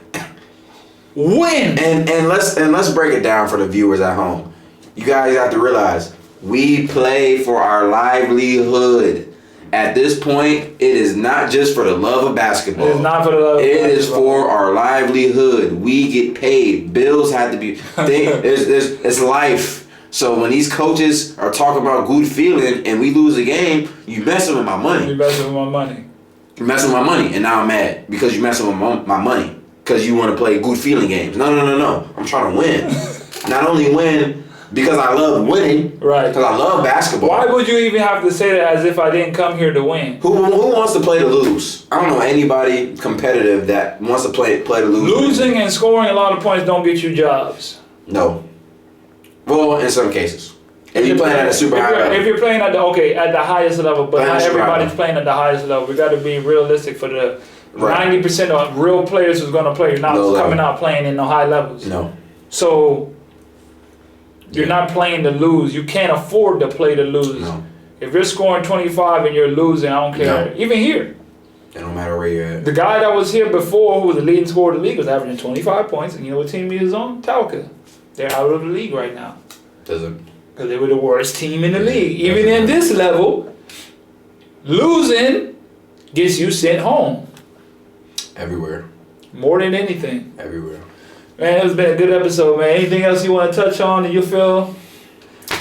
Win. And let's break it down for the viewers at home. You guys have to realize we play for our livelihood. At this point, it is not just for the love of basketball. It is not for the love of basketball. It is for our livelihood. We get paid. Bills have to be. It's life. So when these coaches are talking about good feeling and we lose a game, you messing with my money. You messing with my money. You're messing with my money, and now I'm mad because you're messing with my money because you want to play good feeling games. No. I'm trying to win. Not only win because I love winning, right? Because I love basketball. Why would you even have to say that as if I didn't come here to win? Who wants to play to lose? I don't know anybody competitive that wants to play to lose. Losing and scoring a lot of points don't get you jobs. No. Well, in some cases. If you're playing at a super high level. If you're playing at the highest level, but not everybody's playing at the highest level. We got to be realistic for the 90% of real players who's going to play. You're not coming out playing in the high levels. No. So you're not playing to lose. You can't afford to play to lose. No. If you're scoring 25 and you're losing, I don't care. No. Even here. It don't matter where you're at. The guy that was here before, who was the leading scorer of the league, was averaging 25 points. And you know what team he was on? Talca. They're out of the league right now. Doesn't. Because they were the worst team in the league. Even in this level, losing gets you sent home. Everywhere. More than anything. Everywhere. Man, it's been a good episode, man. Anything else you want to touch on that you feel?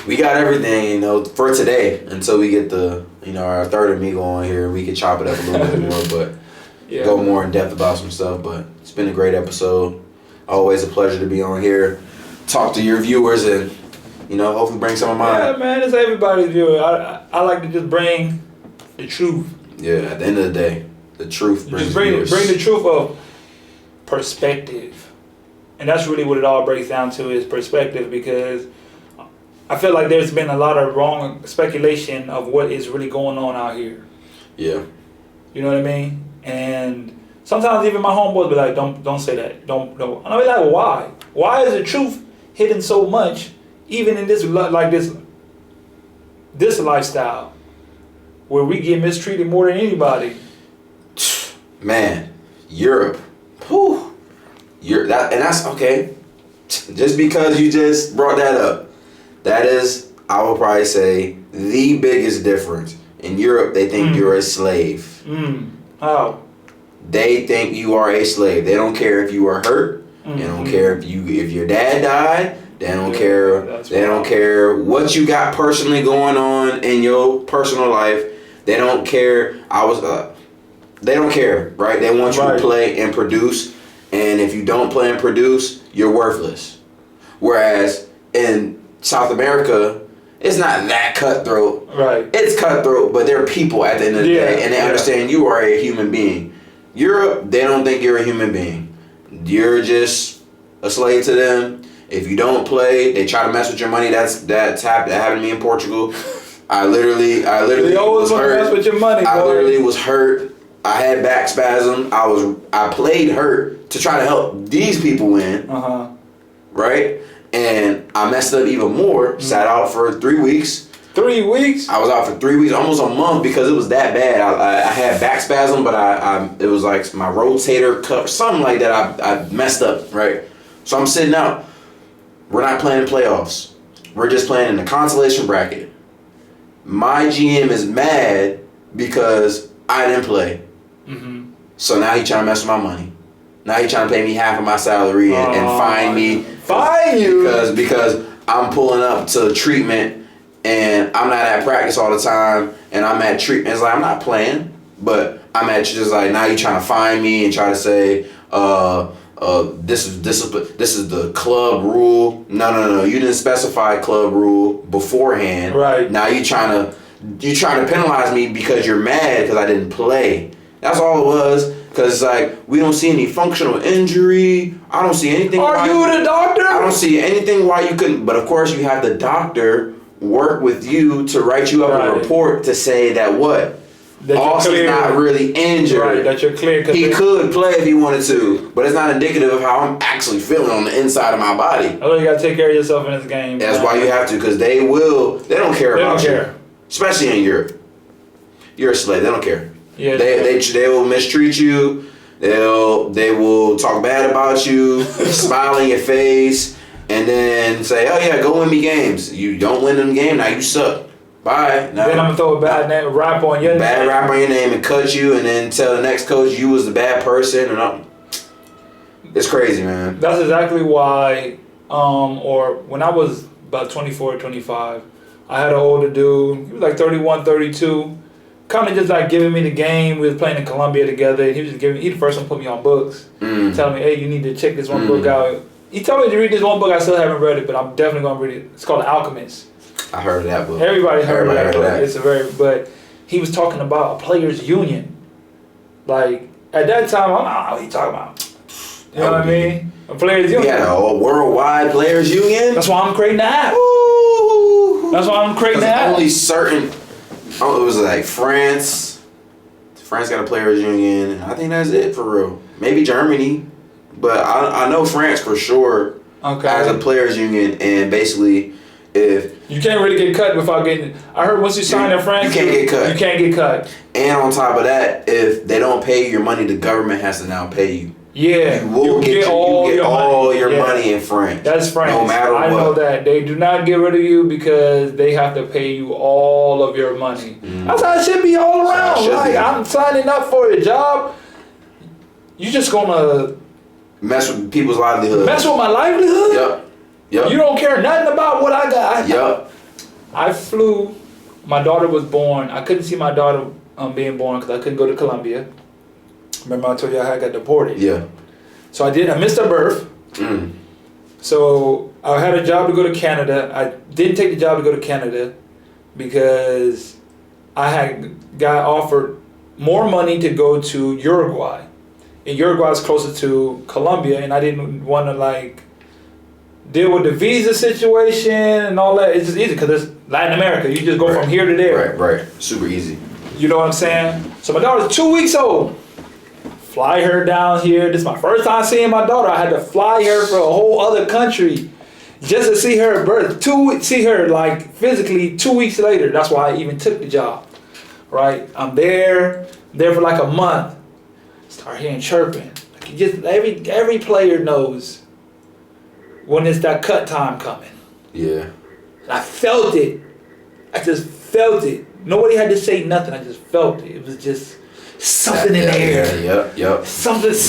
We got everything, for today until we get our third amigo on here. We can chop it up a little bit more, but go more in depth about some stuff. But it's been a great episode. Always a pleasure to be on here. Talk to your viewers and, hopefully bring some of mine. Yeah, man, it's everybody's viewer. I like to just bring the truth. Yeah, at the end of the day, the truth brings just bring viewers. the truth of perspective. And that's really what it all breaks down to is perspective, because I feel like there's been a lot of wrong speculation of what is really going on out here. Yeah. You know what I mean? And sometimes even my homeboys be like, don't say that. Don't. And I be like, why? Why is the truth hidden so much, even in this lifestyle, where we get mistreated more than anybody? Man, Europe. Whew. That's okay. Just because you just brought that up, that is, I will probably say, the biggest difference. In Europe, they think you're a slave. How? They think you are a slave. They don't care if you are hurt. They don't care if your dad died. They don't care. They don't care what you got personally going on in your personal life. They don't care. They don't care, right? They want you to play and produce. And if you don't play and produce, you're worthless. Whereas in South America, it's not that cutthroat. Right. It's cutthroat, but they're people at the end of the day, and they understand you are a human being. Europe, they don't think you're a human being. You're just a slave to them. If you don't play, they try to mess with your money. That happened to me in Portugal. I literally they always was hurt. Mess with your money, I boy. literally was hurt. I had back spasm. I played hurt to try to help these people win. Right? And I messed up even more. Sat out for 3 weeks. 3 weeks? I was out for 3 weeks, almost a month, because it was that bad. I had back spasm, but it was like my rotator cuff, something like that. I messed up, right? So I'm sitting out. We're not playing playoffs. We're just playing in the consolation bracket. My GM is mad because I didn't play. So now he trying to mess with my money. Now he trying to pay me half of my salary and fine me. Fine you? Because I'm pulling up to treatment and I'm not at practice all the time and I'm at treatment. It's like I'm not playing, but I'm at just like now you trying to fine me and try to say this is discipline. This is the club rule. No. You didn't specify club rule beforehand. Right. Now you trying to penalize me because you're mad because I didn't play. That's all it was. Because it's like, we don't see any functional injury. I don't see anything. Are you the doctor? I don't see anything why you couldn't. But of course, you have the doctor work with you to write you up a report to say that what? That Austin's not really injured. Right, that you're clear. He could play if he wanted to, but it's not indicative of how I'm actually feeling on the inside of my body. Oh, you got to take care of yourself in this game. That's why you have to, because they don't care about you. Especially in Europe. You're a slave. They don't care. Yeah, they will mistreat you. They will talk bad about you, smile in your face, and then say, "Oh yeah, go win me games." You don't win them game, now you suck. Bye. Now, then I'm gonna throw a bad rap on your name. Rap on your name and cut you, and then tell the next coach you was the bad person, and it's crazy, man. That's exactly why. Or when I was about 24, 25, I had an older dude. He was like 31, 32. Kind of just like giving me the game. We was playing in Colombia together. He was just he the first one put me on books, telling me, "Hey, you need to check this one book out." He told me to read this one book. I still haven't read it, but I'm definitely gonna read it. It's called The Alchemist. I heard of that book. Everybody heard of that. It's but he was talking about a players' union. Like at that time, I don't know what he talking about. You know what I mean? A players' union. Yeah, a worldwide players' union. That's why I'm creating the app. Ooh. That's why I'm creating the app. Only certain. Oh, it was like France. France got a players' union. I think that's it for real. Maybe Germany, but I know France for sure has a players' union, and basically, if you can't really get cut without getting. I heard once you sign in France, you can't get cut. You can't get cut. And on top of that, if they don't pay you your money, the government has to now pay you. Yeah, you will get all your money in France. That's France. No matter what. I know that. They do not get rid of you because they have to pay you all of your money. That's how it should be all around. Like, I'm signing up for a job. You just gonna mess with people's livelihood. Mess with my livelihood? Yep. You don't care nothing about what I got. Yep. I flew. My daughter was born. I couldn't see my daughter being born because I couldn't go to Colombia. Remember I told you I got deported? Yeah. So I missed her birth. So I had a job to go to Canada. I didn't take the job to go to Canada because I had got offered more money to go to Uruguay. And Uruguay is closer to Colombia, and I didn't want to deal with the visa situation and all that. It's just easy because it's Latin America. You just go from here to there. Right. Super easy. You know what I'm saying? So my daughter's 2 weeks old. Fly her down here. This is my first time seeing my daughter. I had to fly her for a whole other country just to see her at birth. See her physically 2 weeks later. That's why I even took the job. Right? I'm there for like a month. Start hearing chirping. Every player knows when it's that cut time coming. Yeah. I felt it. I just felt it. Nobody had to say nothing. I just felt it. It was just something in the air. Yep. Something's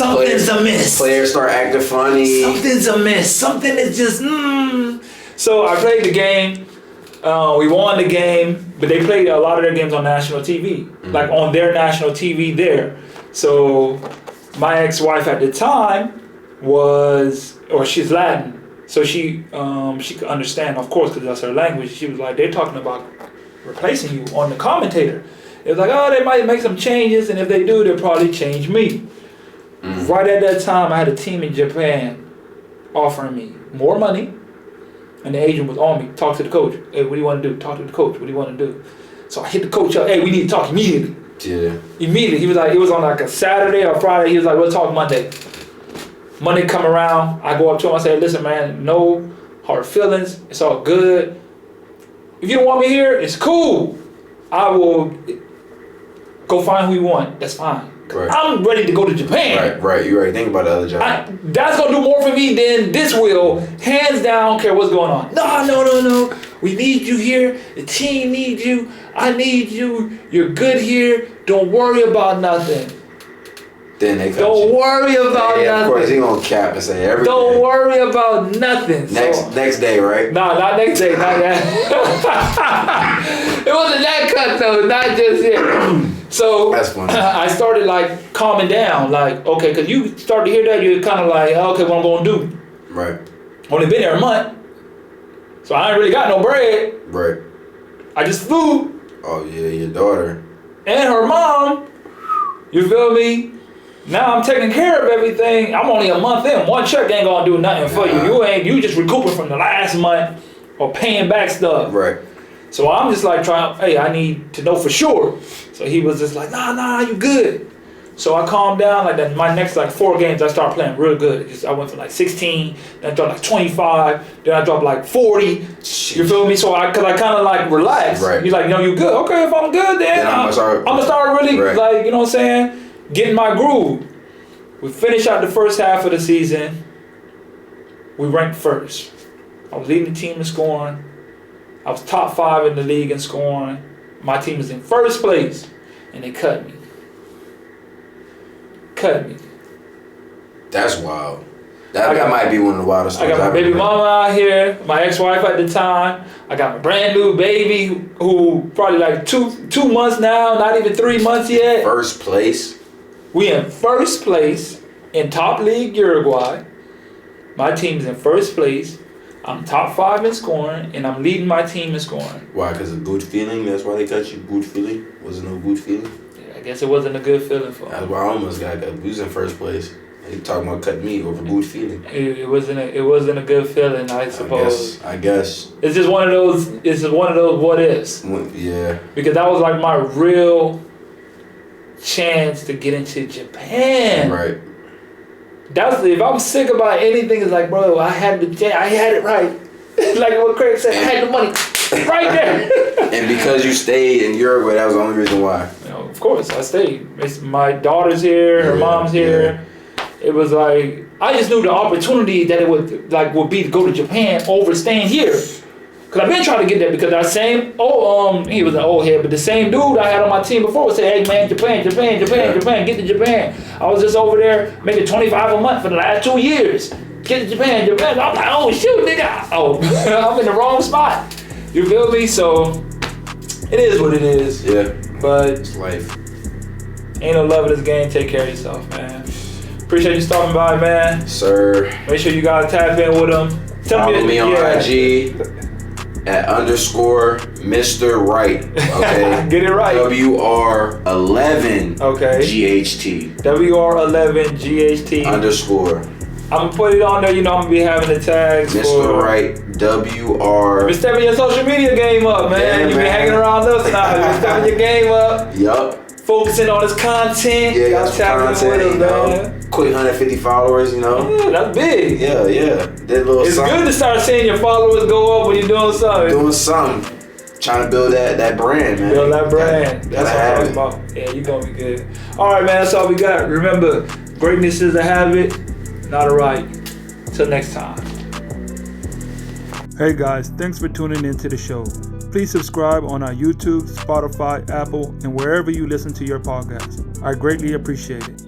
amiss. Players start acting funny. Something's amiss. Something is just So I played the game. We won the game, but they played a lot of their games on national TV, like on their national TV there. So my ex-wife at the time she's Latin, so she could understand, of course, because that's her language. She was like, they're talking about replacing you on the commentator. It was like, oh, they might make some changes, and if they do, they'll probably change me. Right at that time, I had a team in Japan offering me more money, and the agent was on me. Talk to the coach. Hey, what do you want to do? Talk to the coach. What do you want to do? So I hit the coach up. Hey, we need to talk immediately. Yeah. Immediately. He was like, it was on like a Saturday or Friday. He was like, we'll talk Monday. Monday come around. I go up to him. I say, listen, man, no hard feelings. It's all good. If you don't want me here, it's cool. I will go find who you want. That's fine. Right. I'm ready to go to Japan. Right. You already think about the other job. That's going to do more for me than this will. Hands down, I don't care what's going on. No. We need you here. The team needs you. I need you. You're good here. Don't worry about nothing. Then they don't worry about nothing. Of course, he gonna cap and say everything. Don't worry about nothing. Next day, right? No, not next day. Not that. It wasn't that cut though. Not just yet. So that's funny. I started like calming down, like, okay, because you start to hear that, you're kind of like, okay, what I'm going to do? Right. Only been there a month, so I ain't really got no bread. Right. I just flew. Oh, yeah, your daughter. And her mom, you feel me? Now I'm taking care of everything. I'm only a month in. One check ain't gonna do nothing for you. You just recouping from the last month or paying back stuff. Right. So I'm just like hey, I need to know for sure. So he was just like, nah, you good. So I calmed down. Like that, my next like 4 games, I started playing real good. I went from like 16, then I dropped like 25, then I dropped like 40. You feel me? So cause I kind of like relaxed. Right. He's like, you good? Okay, if I'm good, then I'm gonna start really like, you know what I'm saying? Getting my groove. We finished out the first half of the season. We ranked first. I was leading the team in scoring. I was top 5 in the league in scoring. My team was in first place, and they cut me. That's wild. That might be one of the wildest stories. I got my baby mama out here, my ex-wife at the time. I got my brand new baby who probably like two months now, not even 3 months yet. First place. We in first place in top league Uruguay. My team's in first place. I'm top 5 in scoring, and I'm leading my team in scoring. Why? Because of good feeling? That's why they cut you? Good feeling? Wasn't no good feeling? Yeah, I guess it wasn't a good feeling for me. That's why I almost got cut. We was in first place. They talking about cutting me over good feeling. It wasn't a good feeling, I suppose. I guess. It's just one of those what ifs. Yeah. Because that was like my real chance to get into Japan. Right. If I'm sick about anything, it's like, bro, I had it right. Like what Craig said, I had the money right there. And because you stayed in Uruguay, that was the only reason why. Of course, I stayed. My daughter's here, her mom's here. Yeah. It was like I just knew the opportunity that it would be to go to Japan over staying here. Cause I've been trying to get there because that same he was an old head, but the same dude I had on my team before would say, hey man, Japan, get to Japan. I was just over there making $25 a month for the last 2 years. Get to Japan. I'm like, oh shoot, nigga. Oh, I'm in the wrong spot. You feel me? So it is what it is. Yeah. But it's life. Ain't no love in this game. Take care of yourself, man. Appreciate you stopping by, man. Sir. Make sure you guys tap in with them. Follow me on IG at _Mr. Right. Okay. Get it right. WR11 okay. GHT. WR11 GHT _. I'm gonna put it on there. You know I'm gonna be having the tags. Mr. Right. WR. You've been stepping your social media game up, man. Yeah, You've been hanging around us now. You've been stepping your game up. Yup. Focusing on his content. Yeah, got some content, with him, man. Quick 150 followers, you know. Yeah, that's big. Yeah. It's something. Good to start seeing your followers go up when you're doing something. Trying to build that brand, man. Build that brand. That's what I'm talking about. Yeah, you're gonna be good. All right, man. That's all we got. Remember, greatness is a habit, not a right. Till next time. Hey guys, thanks for tuning into the show. Please subscribe on our YouTube, Spotify, Apple, and wherever you listen to your podcast. I greatly appreciate it.